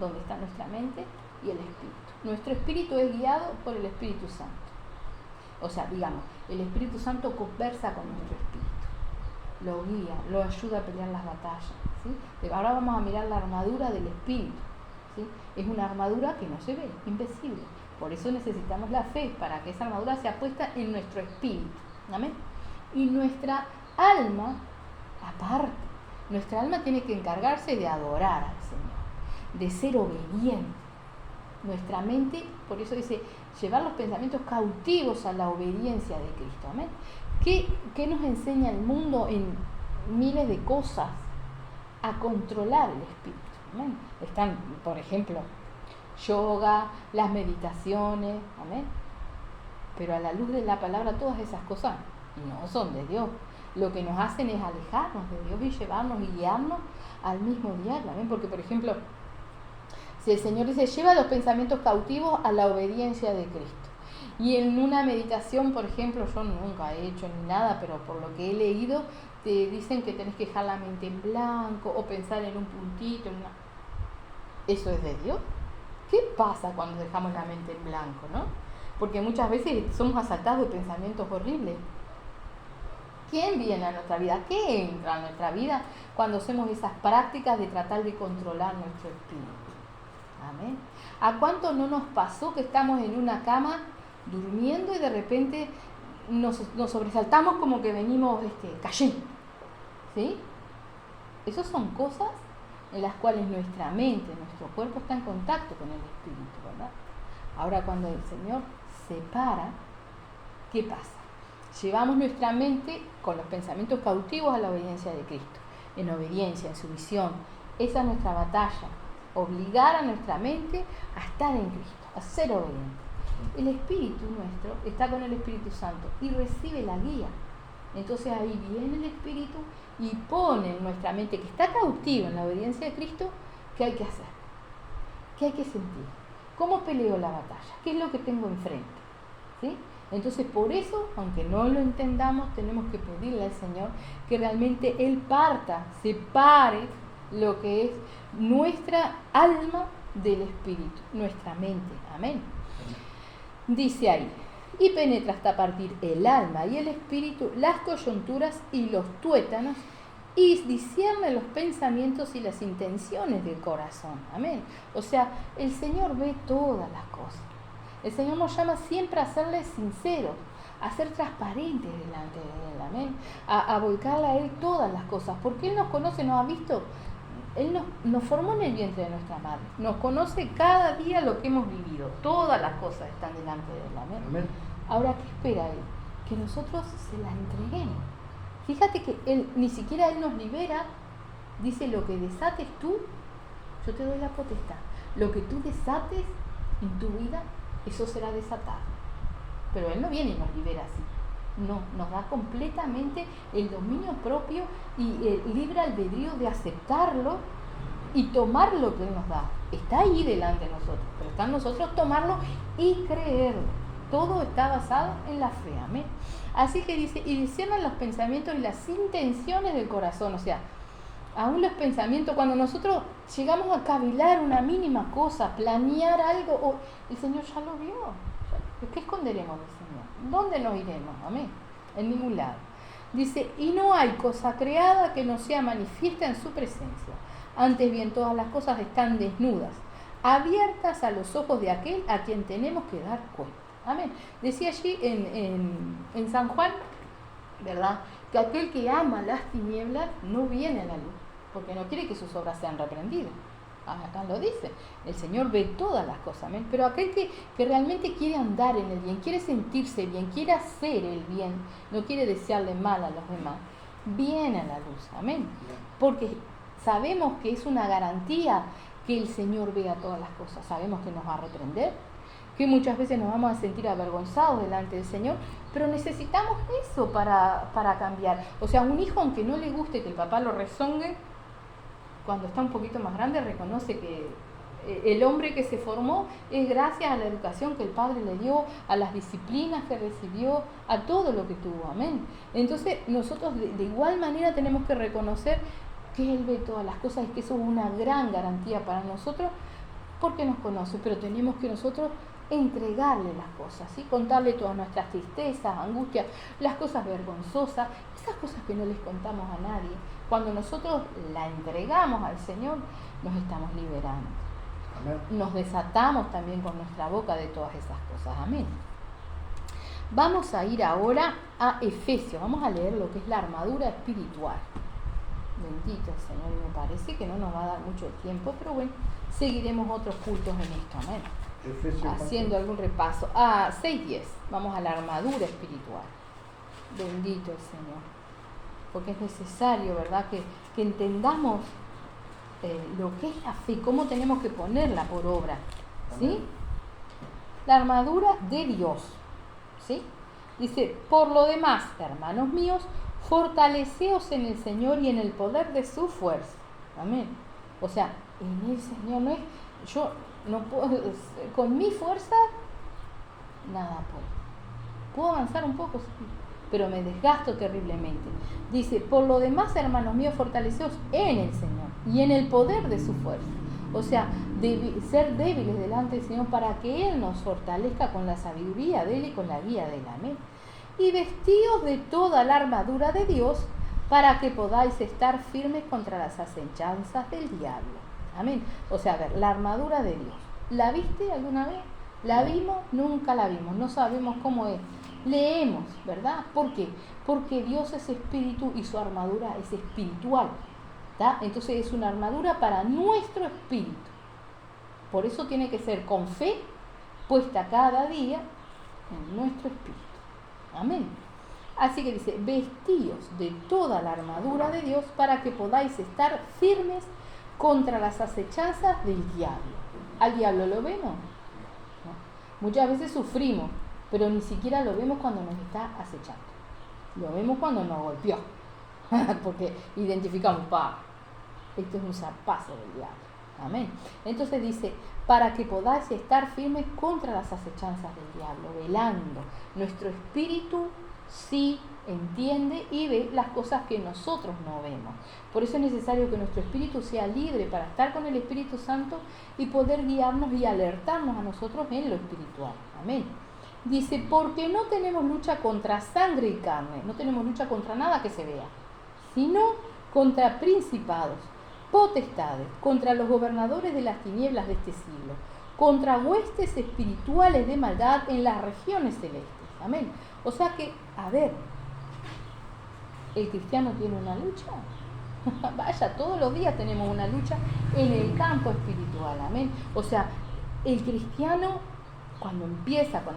donde está nuestra mente, y el espíritu. Nuestro espíritu es guiado por el Espíritu Santo. O sea, digamos, el Espíritu Santo conversa con nuestro espíritu, lo guía, lo ayuda a pelear las batallas, ¿sí? Ahora vamos a mirar la armadura del espíritu, ¿sí? Es una armadura que no se ve, invisible. Por eso necesitamos la fe, para que esa armadura sea puesta en nuestro espíritu. ¿Amén? Y nuestra alma, aparte, nuestra alma tiene que encargarse de adorar al Señor, de ser obediente. Nuestra mente, por eso dice, llevar los pensamientos cautivos a la obediencia de Cristo. ¿Amén? ¿Qué nos enseña el mundo en miles de cosas? A controlar el espíritu. ¿Amén? Están, por ejemplo, yoga, las meditaciones, amén. Pero a la luz de la palabra todas esas cosas no son de Dios. Lo que nos hacen es alejarnos de Dios y llevarnos y guiarnos al mismo diablo, amén. Porque, por ejemplo, si el Señor dice, lleva los pensamientos cautivos a la obediencia de Cristo. Y en una meditación, por ejemplo, yo nunca he hecho ni nada, pero por lo que he leído, te dicen que tenés que dejar la mente en blanco o pensar en un puntito. ¿Eso es de Dios? ¿Qué pasa cuando dejamos la mente en blanco, no? Porque muchas veces somos asaltados de pensamientos horribles. ¿Quién viene a nuestra vida? ¿Qué entra a nuestra vida cuando hacemos esas prácticas de tratar de controlar nuestro espíritu? Amén. ¿A cuánto no nos pasó que estamos en una cama durmiendo y de repente nos sobresaltamos como que venimos cayendo? ¿Sí? Esas son cosas en las cuales nuestra mente, nuestro cuerpo está en contacto con el espíritu, ¿verdad? Ahora cuando el Señor se para, ¿qué pasa? Llevamos nuestra mente con los pensamientos cautivos a la obediencia de Cristo, en obediencia, en sumisión. Esa es nuestra batalla, obligar a nuestra mente a estar en Cristo, a ser obediente. El Espíritu nuestro está con el Espíritu Santo y recibe la guía. Entonces ahí viene el Espíritu y pone en nuestra mente, que está cautiva en la obediencia de Cristo, ¿qué hay que hacer? ¿Qué hay que sentir? ¿Cómo peleo la batalla? ¿Qué es lo que tengo enfrente? ¿Sí? Entonces por eso, aunque no lo entendamos, tenemos que pedirle al Señor que realmente Él separe lo que es nuestra alma del Espíritu, nuestra mente. Amén. Dice ahí, y penetra hasta partir el alma y el espíritu, las coyunturas y los tuétanos, y discierne los pensamientos y las intenciones del corazón. Amén. O sea, el Señor ve todas las cosas. El Señor nos llama siempre a serle sinceros, a ser transparentes delante de Él. Amén. A volcarle a Él todas las cosas, porque Él nos conoce, nos ha visto. Él nos formó en el vientre de nuestra madre, nos conoce cada día lo que hemos vivido, todas las cosas están delante de Él. Amén. Amén. Ahora, ¿qué espera Él? Que nosotros se las entreguemos. Fíjate que Él, ni siquiera Él nos libera, dice, lo que desates tú, yo te doy la potestad. Lo que tú desates en tu vida, eso será desatado. Pero Él no viene y nos libera así. No, nos da completamente el dominio propio y el libre albedrío de aceptarlo y tomar lo que Él nos da. Está ahí delante de nosotros, pero está en nosotros tomarlo y creerlo. Todo está basado en la fe. Amén. Así que dice, y disciernan los pensamientos y las intenciones del corazón. O sea, aún los pensamientos, cuando nosotros llegamos a cavilar una mínima cosa, planear algo, el Señor ya lo vio. ¿Qué esconderemos del Señor? ¿Dónde nos iremos? Amén. En ningún lado. Dice, y no hay cosa creada que no sea manifiesta en su presencia. Antes bien, todas las cosas están desnudas, abiertas a los ojos de aquel a quien tenemos que dar cuenta. Amén. Decía allí en San Juan, ¿verdad?, que aquel que ama las tinieblas no viene a la luz, porque no quiere que sus obras sean reprendidas. Acá lo dice, el Señor ve todas las cosas, amén. Pero aquel que realmente quiere andar en el bien, quiere sentirse bien, quiere hacer el bien, no quiere desearle mal a los demás, viene a la luz, amén. Porque sabemos que es una garantía que el Señor vea todas las cosas, sabemos que nos va a reprender, que muchas veces nos vamos a sentir avergonzados delante del Señor, pero necesitamos eso para cambiar. O sea, un hijo, aunque no le guste que el papá lo rezongue, cuando está un poquito más grande reconoce que el hombre que se formó es gracias a la educación que el padre le dio, a las disciplinas que recibió, a todo lo que tuvo. Amén. Entonces nosotros de igual manera tenemos que reconocer que Él ve todas las cosas y que eso es una gran garantía para nosotros porque nos conoce, pero tenemos que nosotros entregarle las cosas, ¿sí? Contarle todas nuestras tristezas, angustias, las cosas vergonzosas, esas cosas que no les contamos a nadie. Cuando nosotros la entregamos al Señor, nos estamos liberando. Amén. Nos desatamos también con nuestra boca de todas esas cosas. Amén. Vamos a ir ahora a Efesios, vamos a leer lo que es la armadura espiritual. Bendito el Señor, y me parece que no nos va a dar mucho tiempo, pero bueno, seguiremos otros cultos en esto. Amén. Haciendo algún repaso. 6:10. Vamos a la armadura espiritual. Bendito el Señor. Porque es necesario, ¿verdad?, que entendamos lo que es la fe, cómo tenemos que ponerla por obra. ¿Sí? La armadura de Dios. ¿Sí? Dice, por lo demás, hermanos míos, fortaleceos en el Señor y en el poder de su fuerza. Amén. O sea, en el Señor no es... Yo no puedo, con mi fuerza, nada puedo. Puedo avanzar un poco, sí, pero me desgasto terriblemente. Dice, por lo demás, hermanos míos, fortaleceos en el Señor y en el poder de su fuerza. O sea, ser débiles delante del Señor para que Él nos fortalezca con la sabiduría de Él y con la guía de Él. Amén. Y vestidos de toda la armadura de Dios para que podáis estar firmes contra las acechanzas del diablo. Amén. O sea, a ver, la armadura de Dios. ¿La viste alguna vez? ¿La vimos? Nunca la vimos. No sabemos cómo es. Leemos, ¿verdad? ¿Por qué? Porque Dios es espíritu y su armadura es espiritual. ¿Tá? Entonces es una armadura para nuestro espíritu. Por eso tiene que ser con fe puesta cada día en nuestro espíritu. Amén. Así que dice, vestíos de toda la armadura de Dios para que podáis estar firmes contra las acechanzas del diablo. ¿Al diablo lo vemos? No. Muchas veces sufrimos, pero ni siquiera lo vemos cuando nos está acechando. Lo vemos cuando nos golpeó, porque identificamos, esto es un zarpazo del diablo. Amén. Entonces dice, para que podáis estar firmes contra las acechanzas del diablo, velando. Nuestro espíritu sí entiende y ve las cosas que nosotros no vemos. Por eso es necesario que nuestro espíritu sea libre para estar con el Espíritu Santo y poder guiarnos y alertarnos a nosotros en lo espiritual. Amén. Dice, porque no tenemos lucha contra sangre y carne, no tenemos lucha contra nada que se vea, sino contra principados, potestades, contra los gobernadores de las tinieblas de este siglo, contra huestes espirituales de maldad en las regiones celestes. Amén. O sea que, a ver, ¿el cristiano tiene una lucha? Vaya, todos los días tenemos una lucha en el campo espiritual. Amén. O sea, el cristiano, cuando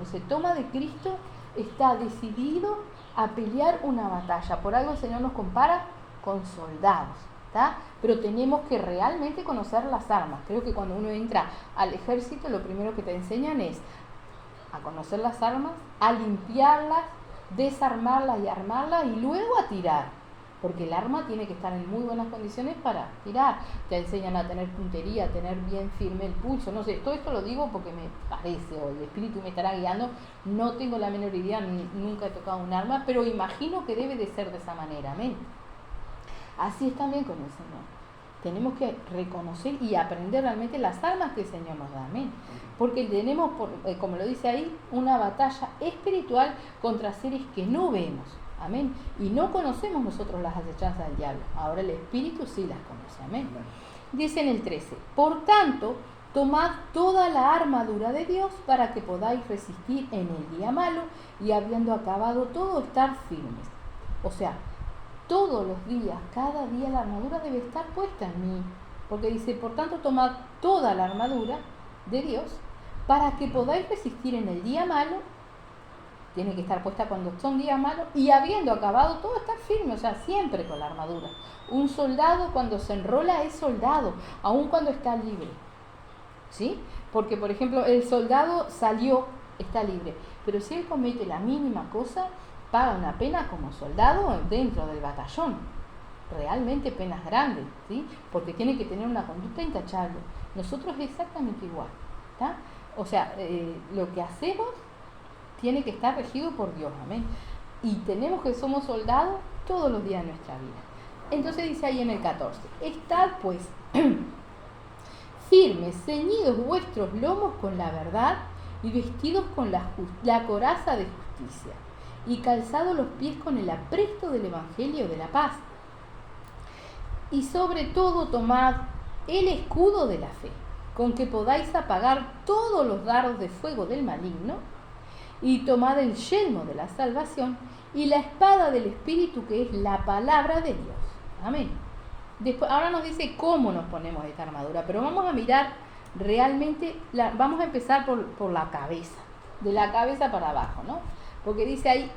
se toma de Cristo, está decidido a pelear una batalla. Por algo el Señor nos compara con soldados, ¿tá? Pero tenemos que realmente conocer las armas. Creo que cuando uno entra al ejército, lo primero que te enseñan es a conocer las armas, a limpiarlas, desarmarlas y armarlas y luego a tirar, porque el arma tiene que estar en muy buenas condiciones para tirar. Te enseñan a tener puntería, a tener bien firme el pulso, no sé, todo esto lo digo porque me parece, o el Espíritu me estará guiando, no tengo la menor idea, nunca he tocado un arma, pero imagino que debe de ser de esa manera. Amén. Así es también con el Señor. Tenemos que reconocer y aprender realmente las armas que el Señor nos da. Amén. Porque tenemos, como lo dice ahí, una batalla espiritual contra seres que no vemos. Amén. Y no conocemos nosotros las acechanzas del diablo. Ahora el Espíritu sí las conoce. Amén. Dice en el 13, por tanto, tomad toda la armadura de Dios para que podáis resistir en el día malo y habiendo acabado todo, estar firmes. O sea, todos los días, cada día la armadura debe estar puesta en mí. Porque dice, por tanto, tomad toda la armadura de Dios para que podáis resistir en el día malo. Tiene que estar puesta cuando son días malos y habiendo acabado todo, estar firme, o sea, siempre con la armadura. Un soldado cuando se enrola es soldado, aun cuando está libre. ¿Sí? Porque, por ejemplo, el soldado salió, está libre, pero si él comete la mínima cosa, paga una pena como soldado dentro del batallón. Realmente penas grandes, ¿sí? Porque tiene que tener una conducta intachable. Nosotros es exactamente igual, ¿tá? O sea, lo que hacemos tiene que estar regido por Dios, amén. Y tenemos que somos soldados todos los días de nuestra vida. Entonces dice ahí en el 14, estad pues firmes, ceñidos vuestros lomos con la verdad y vestidos con la coraza de justicia y calzados los pies con el apresto del evangelio de la paz. Y sobre todo tomad el escudo de la fe, con que podáis apagar todos los dardos de fuego del maligno, y tomad el yelmo de la salvación y la espada del Espíritu, que es la palabra de Dios. Amén. Después, ahora nos dice cómo nos ponemos esta armadura, pero vamos a mirar realmente, vamos a empezar por la cabeza, de la cabeza para abajo, ¿no? Porque dice ahí,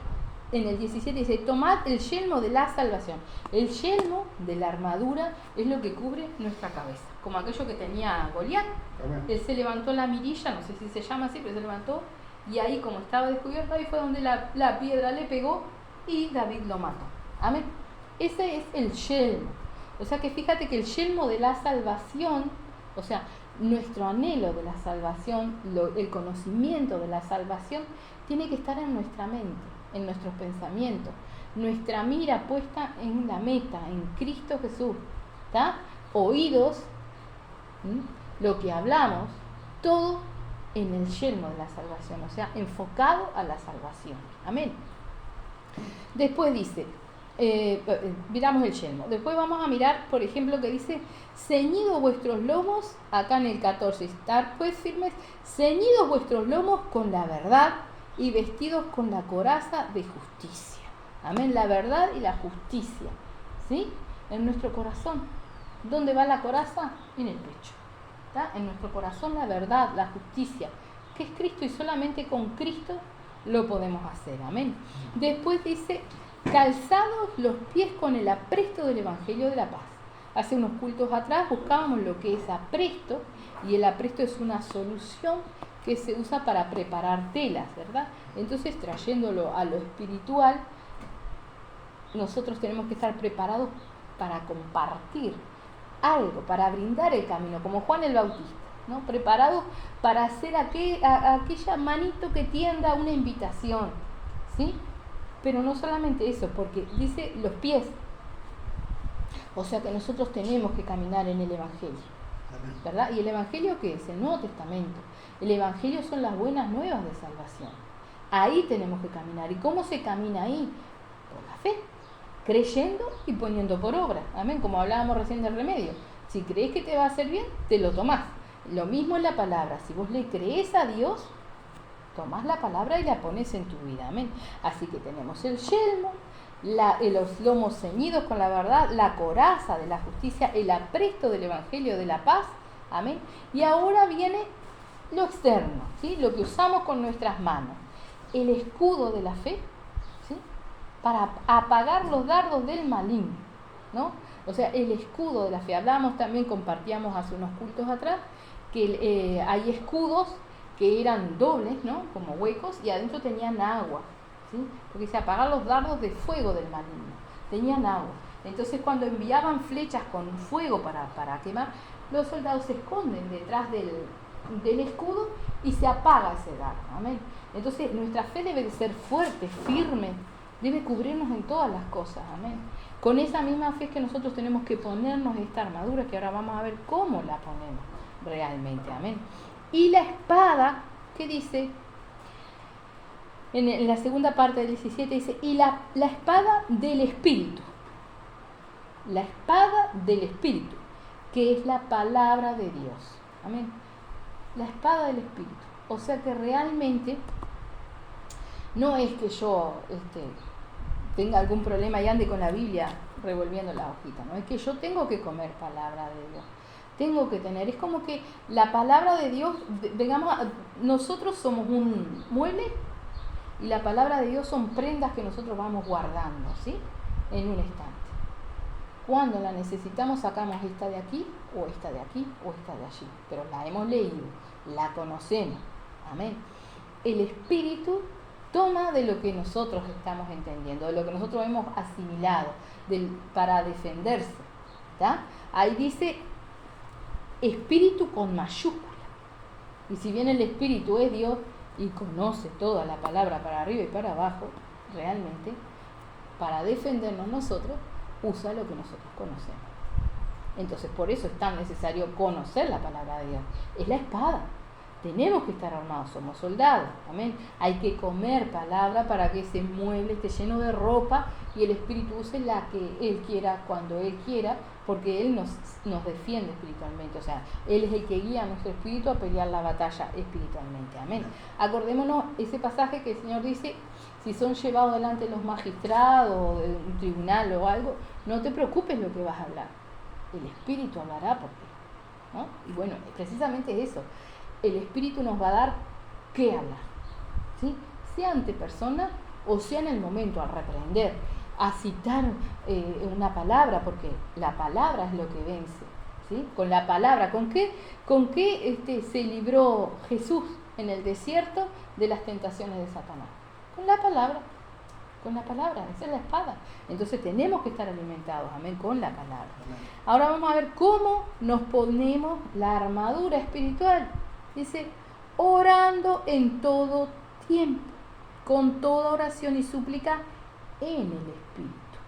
en el 17 dice, tomad el yelmo de la salvación. El yelmo de la armadura es lo que cubre nuestra cabeza, como aquello que tenía Goliat. Él se levantó la mirilla, no sé si se llama así, pero se levantó, y ahí como estaba descubierto, ahí fue donde la piedra le pegó y David lo mató. Amén. Ese es el yelmo. O sea que fíjate que el yelmo de la salvación, o sea, nuestro anhelo de la salvación, el conocimiento de la salvación, tiene que estar en nuestra mente, en nuestros pensamientos. Nuestra mira puesta en la meta, en Cristo Jesús. ¿Tá? Oídos, lo que hablamos, todo en el yelmo de la salvación, o sea, enfocado a la salvación. Amén. Después dice, miramos el yelmo. Después vamos a mirar, por ejemplo, que dice, ceñidos vuestros lomos, acá en el 14, estar pues firmes, ceñidos vuestros lomos con la verdad y vestidos con la coraza de justicia. Amén, la verdad y la justicia, ¿sí? En nuestro corazón. ¿Dónde va la coraza? En el pecho. ¿Tá? En nuestro corazón la verdad, la justicia. que es Cristo y solamente con Cristo lo podemos hacer. Amén. Después dice, calzados los pies con el apresto del Evangelio de la paz. Hace unos cultos atrás buscábamos lo que es apresto, y el apresto es una solución que se usa para preparar telas, ¿verdad? Entonces, trayéndolo a lo espiritual, nosotros tenemos que estar preparados para compartir algo, para brindar el camino, como Juan el Bautista, ¿no? Preparados para hacer aquella manito que tienda una invitación, ¿sí? Pero no solamente eso, porque dice los pies. O sea que nosotros tenemos que caminar en el Evangelio, ¿verdad? ¿Y el Evangelio qué es? El Nuevo Testamento. El Evangelio son las buenas nuevas de salvación. Ahí tenemos que caminar. ¿Y cómo se camina ahí? Por la fe, creyendo y poniendo por obra. Amén, como hablábamos recién del remedio. Si crees que te va a hacer bien, te lo tomás. Lo mismo en la palabra. Si vos le crees a Dios, tomás la palabra y la pones en tu vida. Amén. Así que tenemos el yelmo, los lomos ceñidos con la verdad, la coraza de la justicia, el apresto del Evangelio de la paz. Amén. Y ahora viene lo externo, ¿sí? Lo que usamos con nuestras manos. El escudo de la fe, ¿sí? Para apagar los dardos del maligno, ¿no? O sea, el escudo de la fe. Hablábamos también, compartíamos hace unos cultos atrás, que hay escudos que eran dobles, ¿no? Como huecos, y adentro tenían agua, ¿sí? Porque se apagar los dardos de fuego del maligno, tenían agua. Entonces, cuando enviaban flechas con fuego para quemar, los soldados se esconden detrás del escudo y se apaga ese dardo. Amén. Entonces, nuestra fe debe de ser fuerte, firme, debe cubrirnos en todas las cosas. Amén. Con esa misma fe que nosotros tenemos que ponernos esta armadura, que ahora vamos a ver cómo la ponemos realmente. Amén. Y la espada, ¿qué dice? En la segunda parte del 17 dice, y la espada del Espíritu. La espada del Espíritu, que es la palabra de Dios. Amén. La espada del Espíritu. O sea que realmente no es que yo tenga algún problema y ande con la Biblia revolviendo la hojita, no es que yo tengo que comer palabra de Dios. Tengo que tener, es como que la palabra de Dios, digamos, nosotros somos un mueble y la palabra de Dios son prendas que nosotros vamos guardando, ¿sí? En un estante. Cuando la necesitamos sacamos esta de aquí, o esta de aquí, o esta de allí, pero la hemos leído, la conocemos, amén. El Espíritu toma de lo que nosotros estamos entendiendo, de lo que nosotros hemos asimilado, para defenderse, ¿tá? Ahí dice Espíritu con mayúscula. Y si bien el Espíritu es Dios y conoce toda la palabra para arriba y para abajo, realmente, para defendernos nosotros, usa lo que nosotros conocemos. Entonces, por eso es tan necesario conocer la palabra de Dios. Es la espada. Tenemos que estar armados, somos soldados. Amén. Hay que comer palabra para que ese mueble esté lleno de ropa y el Espíritu use la que Él quiera, cuando Él quiera, porque Él nos defiende espiritualmente. O sea, Él es el que guía a nuestro espíritu a pelear la batalla espiritualmente. Amén. Acordémonos ese pasaje que el Señor dice, si son llevados delante de los magistrados o de un tribunal o algo, no te preocupes lo que vas a hablar. El Espíritu hablará por ti, ¿no? Y bueno, precisamente eso. El Espíritu nos va a dar qué hablar, ¿sí? Sea ante personas o sea en el momento, a reprender, a citar una palabra, porque la palabra es lo que vence, ¿sí? Con la palabra, ¿con qué se libró Jesús en el desierto de las tentaciones de Satanás? Con la palabra, esa es la espada. Entonces tenemos que estar alimentados, amén, con la palabra. Amén. Ahora vamos a ver cómo nos ponemos la armadura espiritual. Dice, orando en todo tiempo, con toda oración y súplica en el Espíritu,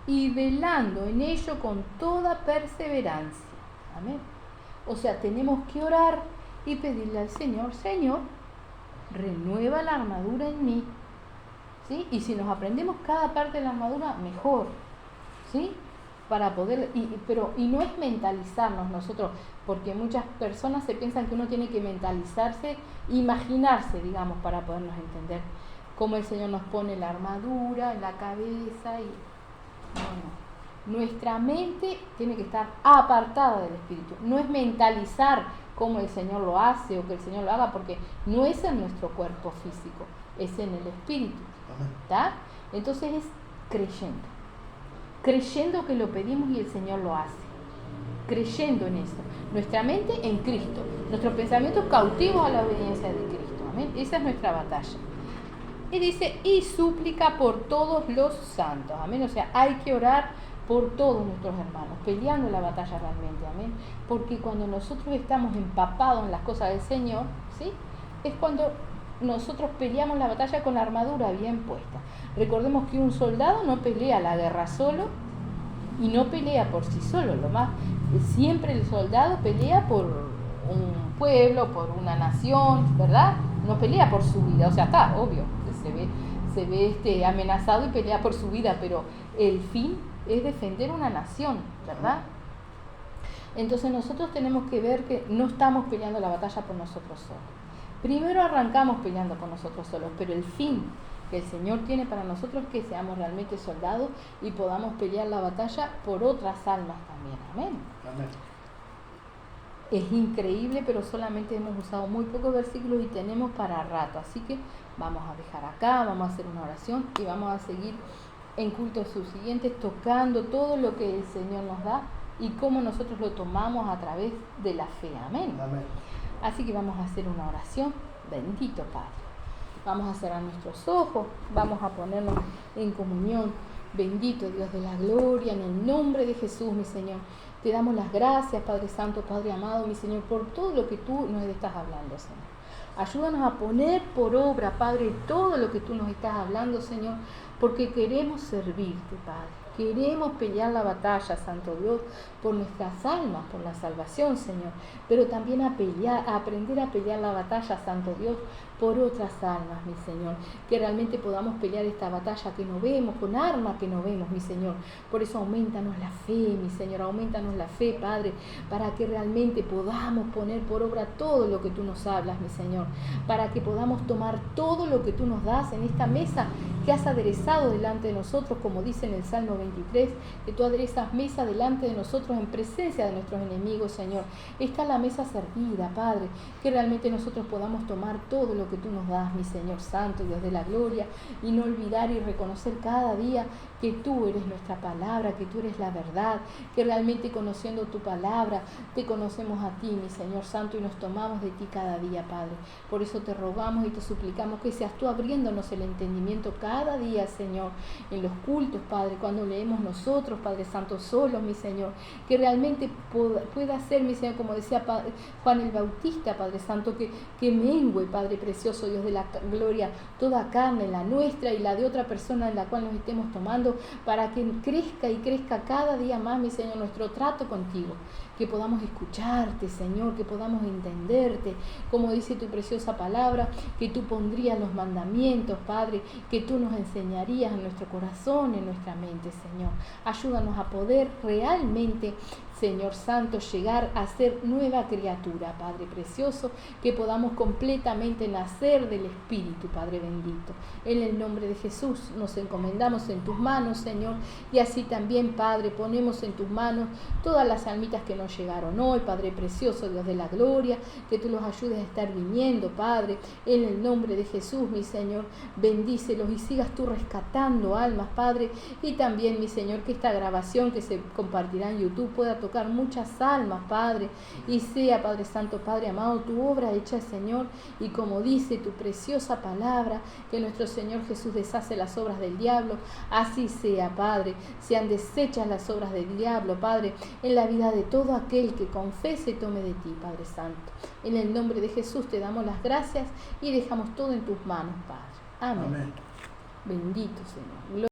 y velando en ello con toda perseverancia. Amén. O sea, tenemos que orar y pedirle al Señor, Señor, renueva la armadura en mí, ¿sí? Y si nos aprendemos cada parte de la armadura, mejor, ¿sí? Para poder, y no es mentalizarnos nosotros, porque muchas personas se piensan que uno tiene que mentalizarse, imaginarse, digamos, para podernos entender cómo el Señor nos pone la armadura en la cabeza. No. Nuestra mente tiene que estar apartada del Espíritu. No es mentalizar cómo el Señor lo hace o que el Señor lo haga, porque no es en nuestro cuerpo físico, es en el espíritu. ¿Está? Entonces es creyendo que lo pedimos y el Señor lo hace, creyendo en eso, nuestra mente en Cristo, nuestros pensamientos cautivos a la obediencia de Cristo. Amén. Esa es nuestra batalla. Y dice, y súplica por todos los santos. Amén. O sea, hay que orar por todos nuestros hermanos, peleando la batalla realmente. Amén. Porque cuando nosotros estamos empapados en las cosas del Señor, ¿sí? Es cuando nosotros peleamos la batalla con la armadura bien puesta. Recordemos que un soldado no pelea la guerra solo y no pelea por sí solo. Siempre el soldado pelea por un pueblo, por una nación, ¿verdad? No pelea por su vida. O sea, está obvio, se ve amenazado y pelea por su vida, pero el fin es defender una nación, ¿verdad? Entonces nosotros tenemos que ver que no estamos peleando la batalla por nosotros solos. Primero arrancamos peleando por nosotros solos, pero el fin que el Señor tiene para nosotros es que seamos realmente soldados y podamos pelear la batalla por otras almas también. Amén. Amén. Es increíble, pero solamente hemos usado muy pocos versículos y tenemos para rato. Así que vamos a dejar acá, vamos a hacer una oración y vamos a seguir en cultos subsiguientes tocando todo lo que el Señor nos da y cómo nosotros lo tomamos a través de la fe. Amén. Amén. Así que vamos a hacer una oración. Bendito Padre. Vamos a cerrar nuestros ojos, vamos a ponernos en comunión. Bendito Dios de la gloria, en el nombre de Jesús, mi Señor. Te damos las gracias, Padre Santo, Padre amado, mi Señor, por todo lo que tú nos estás hablando, Señor. Ayúdanos a poner por obra, Padre, todo lo que tú nos estás hablando, Señor, porque queremos servirte, Padre. Queremos pelear la batalla, Santo Dios, por nuestras almas, por la salvación, Señor, pero también a aprender a pelear la batalla, Santo Dios, por otras almas, mi Señor, que realmente podamos pelear esta batalla que no vemos, con armas que no vemos, mi Señor. Por eso aumentanos la fe, mi Señor, aumentanos la fe, Padre, para que realmente podamos poner por obra todo lo que tú nos hablas, mi Señor, para que podamos tomar todo lo que tú nos das en esta mesa que has aderezado delante de nosotros, como dice en el Salmo 23, que tú aderezas mesa delante de nosotros en presencia de nuestros enemigos, Señor. Está la mesa servida, Padre, que realmente nosotros podamos tomar todo lo que tú nos das, mi Señor Santo, Dios de la gloria, y no olvidar y reconocer cada día que tú eres nuestra palabra, que tú eres la verdad, que realmente conociendo tu palabra, te conocemos a ti, mi Señor Santo, y nos tomamos de ti cada día, Padre. Por eso te rogamos y te suplicamos que seas tú abriéndonos el entendimiento cada día, Señor, en los cultos, Padre, cuando leemos nosotros, Padre Santo, solos, mi Señor, que realmente pueda ser, mi Señor, como decía Juan el Bautista, Padre Santo, que mengue, Padre precioso, Dios de la gloria, toda carne, la nuestra y la de otra persona en la cual nos estemos tomando, para que crezca y crezca cada día más, mi Señor, nuestro trato contigo, que podamos escucharte, Señor, que podamos entenderte, como dice tu preciosa palabra, que tú pondrías los mandamientos, Padre, que tú nos enseñarías en nuestro corazón, en nuestra mente, Señor. Ayúdanos a poder realmente, Señor Santo, llegar a ser nueva criatura, Padre precioso, que podamos completamente nacer del Espíritu, Padre bendito. En el nombre de Jesús nos encomendamos en tus manos, Señor, y así también, Padre, ponemos en tus manos todas las almitas que nos llegaron hoy, Padre precioso, Dios de la gloria, que tú los ayudes a estar viniendo, Padre, en el nombre de Jesús, mi Señor, bendícelos y sigas tú rescatando almas, Padre, y también, mi Señor, que esta grabación que se compartirá en YouTube pueda tocar muchas almas, Padre, y sea, Padre Santo, Padre amado, tu obra hecha, Señor, y como dice tu preciosa palabra, que nuestro Señor Jesús deshace las obras del diablo, así sea, Padre, sean deshechas las obras del diablo, Padre, en la vida de todo aquel que confese y tome de ti, Padre Santo. En el nombre de Jesús te damos las gracias y dejamos todo en tus manos, Padre. Amén. Amén. Bendito Señor.